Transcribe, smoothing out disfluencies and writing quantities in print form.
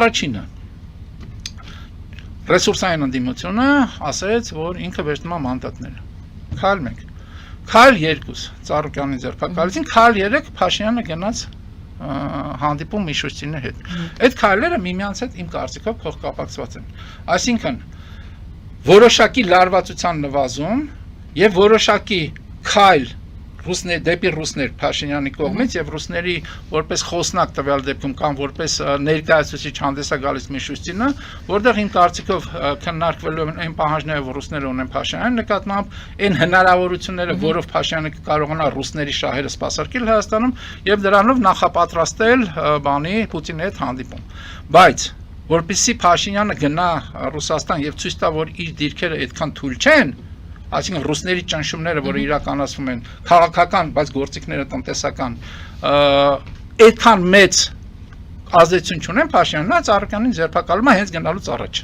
Առաջինը ռեսուրսային ընդդիմությունը ասեց, որ ինքը վերցնում է մանդատները։ Քայլ 1, քայլ 2 Ծառուկյանի ձեռքակալեցին, քայլ 3 Փաշինյանը գնաց հանդիպում Միշուստինի հետ։ Այդ քայլերը միմյանց հետ իմ կարծիքով փոխկապակցված են։ Այսինքն որոշակի լարվածության նվազում եւ որոշակի քայլ դեպի ռուսներ Փաշինյանի կողմից եւ ռուսների որպես խոսնակ տվյալ դեպքում կամ որպես ներկայացուցիչ հանդես է գալիս Միշուստինը, որտեղ իմ կարծիքով քննարկվելու են այն պահանջները, որ ռուսները ունեն Փաշինյանի նկատմամբ, այն հնարավորությունները, որով Փաշինյանը կարողանա ռուսների շահերը սպասարկել Հայաստանում եւ դրանով նախապատրաստել Պուտինի հետ հանդիպում։ Բայց որպեսզի Փաշինյանը գնա Ռուսաստան եւ ցույց տա, որ իր դիրքերը այդքան թույլ չեն, այսինքն ռուսների ճնշումները, որը իրականացվում են քաղաքական, բայց գործիքները տնտեսական, այդքան մեծ ազդեցություն չունեն Փաշինյանն, Ծառուկյանին ձերբակալում է հենց գնալուց առաջ։